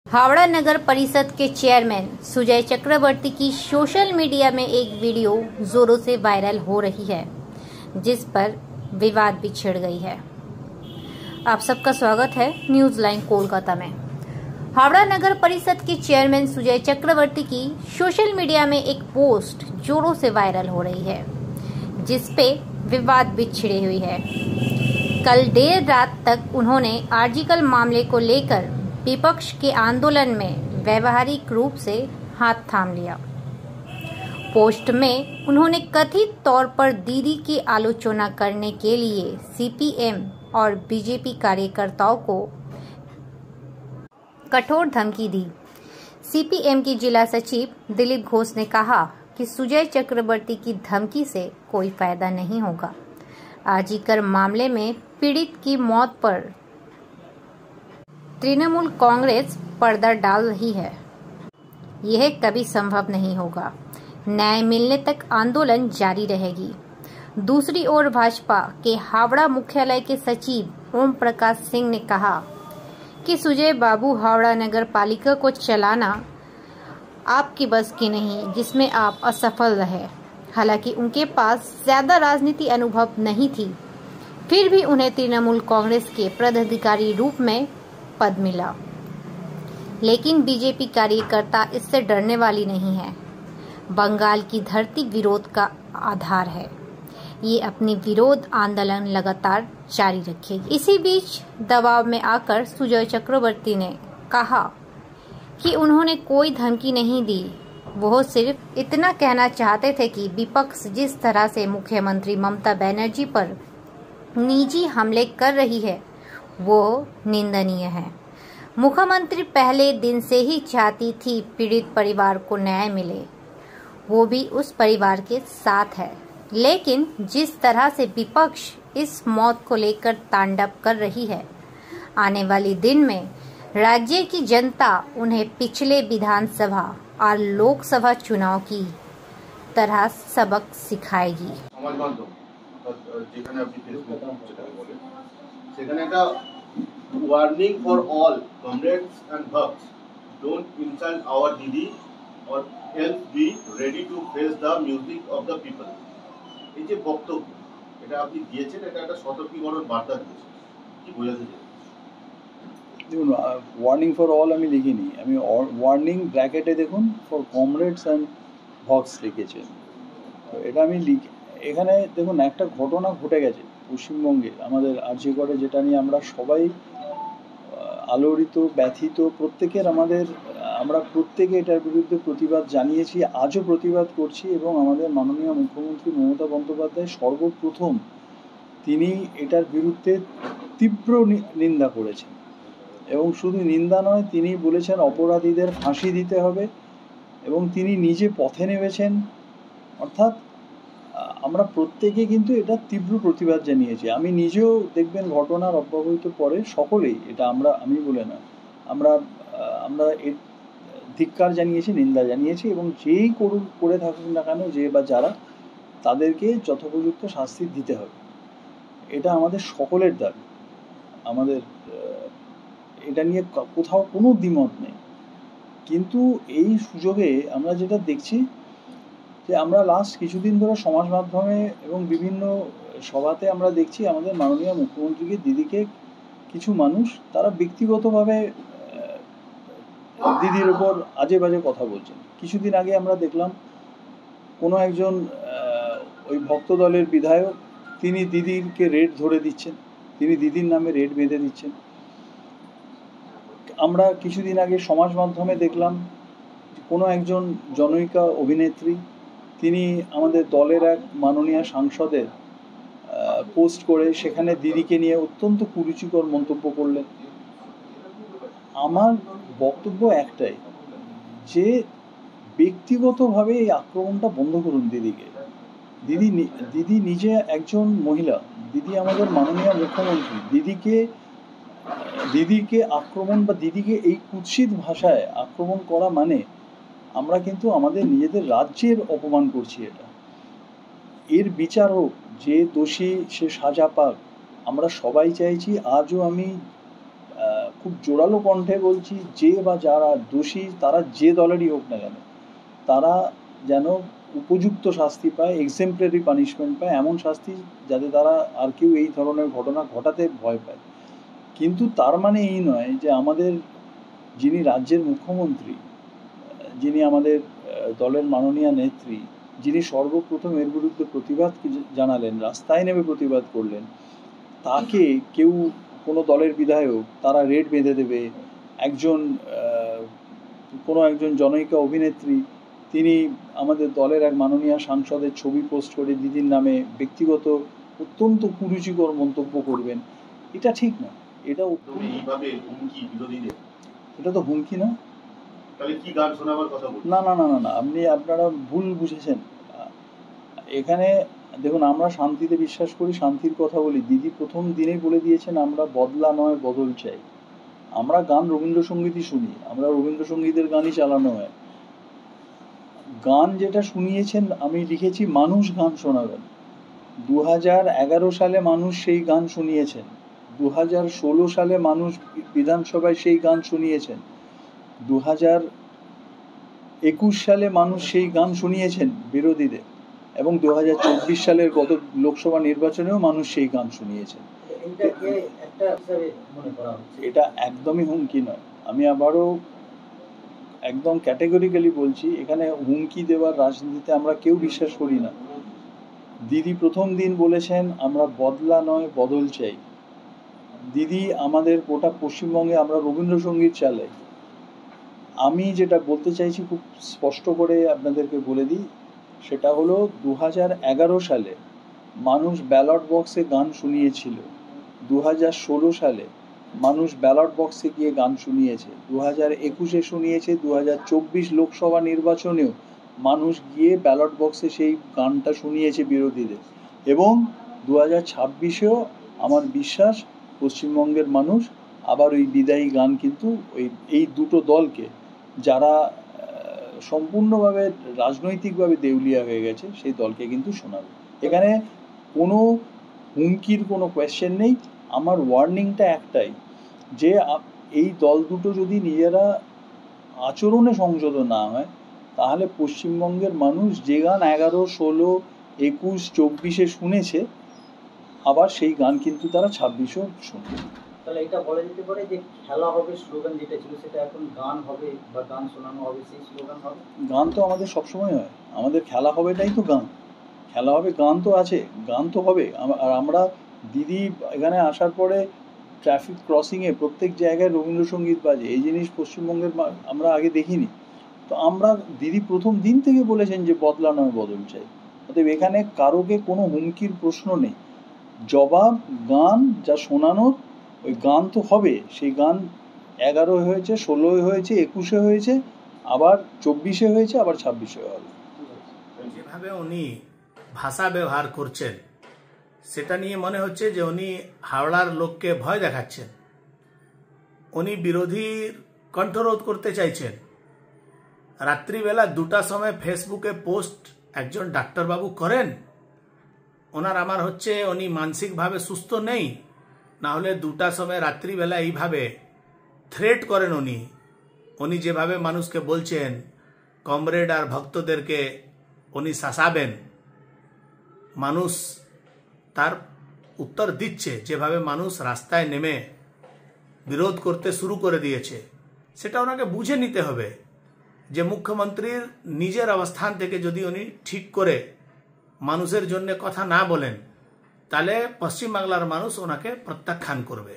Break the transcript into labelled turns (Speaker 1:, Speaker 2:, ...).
Speaker 1: हावड़ा नगर परिषद के चेयरमैन सुजय चक्रवर्ती की सोशल मीडिया में एक वीडियो जोरों से वायरल हो रही है, जिस पर विवाद भी छिड़ गई है। आप सबका स्वागत है न्यूज लाइन कोलकाता में। हावड़ा नगर परिषद के चेयरमैन सुजय चक्रवर्ती की सोशल मीडिया में एक पोस्ट जोरों से वायरल हो रही है, जिस पे विवाद भी छिड़ी हुई है। कल देर रात तक उन्होंने आर्जिकल मामले को लेकर विपक्ष के आंदोलन में व्यवहारिक रूप से हाथ थाम लिया। पोस्ट में उन्होंने कथित तौर पर दीदी की आलोचना करने के लिए सीपीएम और बीजेपी कार्यकर्ताओं को कठोर धमकी दी। सीपीएम की जिला सचिव दिलीप घोष ने कहा कि सुजय चक्रवर्ती की धमकी से कोई फायदा नहीं होगा। आर्जिकर मामले में पीड़ित की मौत पर तृणमूल कांग्रेस पर्दा डाल रही है। यह कभी संभव नहीं होगा। न्याय मिलने तक आंदोलन जारी रहेगी। दूसरी ओर भाजपा के हावड़ा मुख्यालय के सचिव ओम प्रकाश सिंह ने कहा कि सुजय बाबू हावड़ा नगर पालिका को चलाना आपकी बस की नहीं, जिसमें आप असफल रहे। हालांकि उनके पास ज्यादा राजनीति अनुभव नहीं थी, फिर भी उन्हें तृणमूल कांग्रेस के पदाधिकारी रूप में पद मिला। लेकिन बीजेपी कार्यकर्ता इससे डरने वाली नहीं है। बंगाल की धरती विरोध का आधार है। ये अपनी विरोध आंदोलन लगातार जारी रखेगी। इसी बीच दबाव में आकर सुजय चक्रवर्ती ने कहा कि उन्होंने कोई धमकी नहीं दी। वो सिर्फ इतना कहना चाहते थे कि विपक्ष जिस तरह से मुख्यमंत्री ममता बनर्जी पर निजी हमले कर रही है, वो निंदनीय है। मुख्यमंत्री पहले दिन से ही चाहती थी पीड़ित परिवार को न्याय मिले, वो भी उस परिवार के साथ है। लेकिन जिस तरह से विपक्ष इस मौत को लेकर तांडव कर रही है, आने वाले दिन में राज्य की जनता उन्हें पिछले विधानसभा और लोकसभा चुनाव की तरह सबक सिखाएगी।
Speaker 2: Warning for all comrades and bhaks, don't insult our Didi or else be ready to face the music of the people. এই যে বক্তব্য এটা আপনি দিয়েছেন, এটা একটা সতর্কীকরণ বার্তা দিয়েছেন, কি বোঝাতে চাইছেন?
Speaker 3: দেখুন, ওয়ার্নিং ফর অল আমি লিখিনি, আমি ওয়ার্নিং ব্র্যাকেটে দেখুন ফর কমরেডস অ্যান্ড ভক্স লিখেছেন। তো এটা আমি এখানে দেখুন একটা ঘটনা ঘটে গেছে পশ্চিমবঙ্গে, আমাদের আরজিকরে, যেটা নিয়ে আমরা সবাই আলোড়িত, ব্যথিত, প্রত্যেকের আমরা প্রত্যেকে এটার বিরুদ্ধে প্রতিবাদ জানিয়েছি, আজও প্রতিবাদ করছি। এবং আমাদের মাননীয় মুখ্যমন্ত্রী মমতা বন্দ্যোপাধ্যায় সর্বপ্রথম তিনি এটার বিরুদ্ধে তীব্র নিন্দা করেছেন। এবং শুধু নিন্দা নয়, তিনি বলেছেন অপরাধীদের ফাঁসি দিতে হবে এবং তিনি নিজে পথে নেমেছেন। অর্থাৎ আমরা প্রত্যেকে কিন্তু এটা তীব্র প্রতিবাদ জানিয়েছি। আমি নিজেও দেখবেন ঘটনার অব্যবহিত পরে সকলেই, এটা আমি বলে না, আমরা এর ধিক্কার জানিয়েছি, নিন্দা জানিয়েছি এবং যেই করে থাকুক না কেন, যে বা যারা, তাদেরকে যথোপযুক্ত শাস্তি দিতে হবে। এটা আমাদের সকলের দাবি। আমাদের এটা নিয়ে কোথাও কোনো দ্বিমত নেই। কিন্তু এই সুযোগে আমরা যেটা দেখছি যে আমরা লাস্ট কিছুদিন ধরে সমাজ মাধ্যমে এবং বিভিন্ন সভাতে আমরা দেখছি আমাদের মাননীয় মুখ্যমন্ত্রীকে, দিদিকে কিছু মানুষ তারা ব্যক্তিগতভাবে দিদির ওপর আজে বাজে কথা বলছেন। কিছুদিন আগে আমরা দেখলাম কোনো একজন ওই ভক্ত দলের বিধায়ক, তিনি দিদিকে রেড ধরে দিচ্ছেন, তিনি দিদির নামে রেড বেঁধে দিচ্ছেন। আমরা কিছুদিন আগে সমাজ মাধ্যমে দেখলাম কোনো একজন জনৈকা অভিনেত্রী, তিনি আমাদের দলের এক মাননীয় সাংসদের পোস্ট করে সেখানে দিদিকে নিয়ে অত্যন্ত কুরুচিকর মন্তব্য করলেন। আমার বক্তব্য একটাই, যে ব্যক্তিগতভাবে এই আক্রমণটা বন্ধ করুন দিদিকে। দিদি নিজে একজন মহিলা, দিদি আমাদের মাননীয় মুখ্যমন্ত্রী। দিদিকে আক্রমণ বা দিদিকে এই কুৎসিত ভাষায় আক্রমণ করা মানে আমরা কিন্তু আমাদের নিজেদের রাজ্যের অপমান করছি। এর বিচার হোক, যে দোষী সে সাজা পাক। আমরা সবাই চাইছি। আজও আমি খুব জোরালো কণ্ঠে বলছি, যে বা যারা দোষী তারা যে দলেরই হোক না কেন, তারা যেন উপযুক্ত শাস্তি পায়, এক্সেম্পলারি পানিশমেন্ট পায়, এমন শাস্তি যাতে তারা আর কেউ এই ধরনের ঘটনা ঘটাতে ভয় পায়। কিন্তু তার মানে এই নয় যে আমাদের যিনি রাজ্যের মুখ্যমন্ত্রী, যিনি আমাদের দলের মাননীয় নেত্রী, যিনি সর্বপ্রথম এর বিরুদ্ধে প্রতিবাদ জানালেন, রাস্তায় নেমে প্রতিবাদ করলেন, তাকে কেউ কোনো দলের বিধায়ক তারা রেড বেঁধে দেবে। কোনো একজন জনৈকা অভিনেত্রী তিনি আমাদের দলের এক মাননীয় সাংসদের ছবি পোস্ট করে দিদির নামে ব্যক্তিগত অত্যন্ত কুরুচিকর মন্তব্য করবেন, এটা ঠিক না। এটা
Speaker 2: এইভাবে হুমকি বিরোধীদের,
Speaker 3: এটা তো হুমকি না।
Speaker 2: তাহলে কি গান শোনাবার কথা বলছেন?
Speaker 3: না না না না না, আপনারা ভুল বুঝেছেন। এখানে দেখুন, আমরা শান্তিতে বিশ্বাস করি, শান্তির কথা বলি। দিদি প্রথম দিনেই বলে দিয়েছেন আমরা বদলা নয় বদল চাই। আমরা গান রবীন্দ্রসঙ্গীতই শুনি, আমরা রবীন্দ্রসঙ্গীতের গানই চালানো হয়। গান যেটা শুনিয়েছেন, আমি লিখেছি মানুষ গান শোনাবেন। 2011 সালে মানুষ সেই গান শুনিয়েছেন, 2016 সালে মানুষ বিধানসভায় সেই গান শুনিয়েছেন, 2021 সালে মানুষ সেই গান শুনিয়েছেন বিরোধীদের, এবং 2024 সালের গত লোকসভা নির্বাচনেও মানুষ সেই গান শুনিয়েছেন। এটা একদমই হুমকি নয়। আমি আবারও একদম ক্যাটেগরিক্যালি বলছি, এখানে হুমকি দেওয়ার রাজনীতিতে আমরা কেউ বিশ্বাস করি না। দিদি প্রথম দিন বলেছেন আমরা বদলা নয় বদল চাই। দিদি আমাদের গোটা পশ্চিমবঙ্গে আমরা রবীন্দ্রসঙ্গীত চালাই। আমি যেটা বলতে চাইছি খুব স্পষ্ট করে আপনাদেরকে বলে দিই, সেটা হলো 2011 সালে মানুষ ব্যালট বক্সে গান শুনিয়েছিল, 2016 সালে মানুষ ব্যালট বক্সে গিয়ে গান শুনিয়েছে, 2021-এ শুনিয়েছে, 2024 লোকসভা নির্বাচনেও মানুষ গিয়ে ব্যালট বক্সে সেই গানটা শুনিয়েছে বিরোধীদের, এবং 2026-এও আমার বিশ্বাস পশ্চিমবঙ্গের মানুষ আবার ওই বিদায়ী গান কিন্তু এই দুটো দলকে, যারা সম্পূর্ণভাবে রাজনৈতিকভাবে দেউলিয়া হয়ে গেছে, সেই দলকে কিন্তু শোনাবে। এখানে কোনো হুমকির কোনো কোয়েশ্চেন নেই। আমার ওয়ার্নিংটা একটাই, যে এই দল দুটো যদি নিজেরা আচরণে সংযত না হয়, তাহলে পশ্চিমবঙ্গের মানুষ যে গান 11, 16, 21, 24-এ শুনেছে, আবার সেই গান কিন্তু তারা 26-এও শুনবে।
Speaker 4: তাহলে এটা বলা যেতে পারে যে খেলা হবে স্লোগান যেটা ছিল সেটা এখন গান হবে বা গান শোনানো হবে, সেই স্লোগান হবে।
Speaker 3: গান তো আমাদের সবসময় হয়, আমাদের খেলা হবেটাই তো গান। খেলা হবে, গান তো আছে, গান তো হবে। আর আমরা দিদি এখানে আসার পরে ট্রাফিক ক্রসিংয়ে প্রত্যেক জায়গায় রবীন্দ্রসঙ্গীত বাজে, এই জিনিস পশ্চিমবঙ্গের আমরা আগে দেখিনি। তো আমরা দিদি প্রথম দিন থেকে বলেছেন যে বদলা নয় বদল চাই। অতএব এখানে কারোকে কোনো হুমকির প্রশ্ন নেই। জবাব গান যা শোনানোর, ওই গান তো হবে। সেই গান 11 হয়েছে, 16 হয়েছে, 21 হয়েছে, আবার 24 হয়েছে, আবার 26 হবে।
Speaker 5: যেভাবে উনি ভাষা ব্যবহার করছেন সেটা নিয়ে মনে হচ্ছে যে উনি হাওড়ার লোককে ভয় দেখাচ্ছেন। উনি বিরোধীর কণ্ঠরোধ করতে চাইছেন। রাত্রিবেলা 2টার সময় ফেসবুকে পোস্ট একজন ডাক্তারবাবু করেন, ওনার আমার হচ্ছে উনি মানসিকভাবে সুস্থ নেই, না হলে 2টার সময় রাত্রিবেলা এইভাবে থ্রেট করেন। উনি যেভাবে মানুষকে বলছেন কমরেড আর ভক্তদেরকে উনি শাসাবেন, মানুষ তার উত্তর দিচ্ছে। যেভাবে মানুষ রাস্তায় নেমে বিরোধ করতে শুরু করে দিয়েছে, সেটা ওনাকে বুঝে নিতে হবে যে মুখ্যমন্ত্রীর নিজের অবস্থান থেকে যদি উনি ঠিক করে মানুষের জন্য কথা না বলেন, তাহলে পশ্চিমবাংলার মানুষ ওনাকে প্রত্যাখ্যান করবে।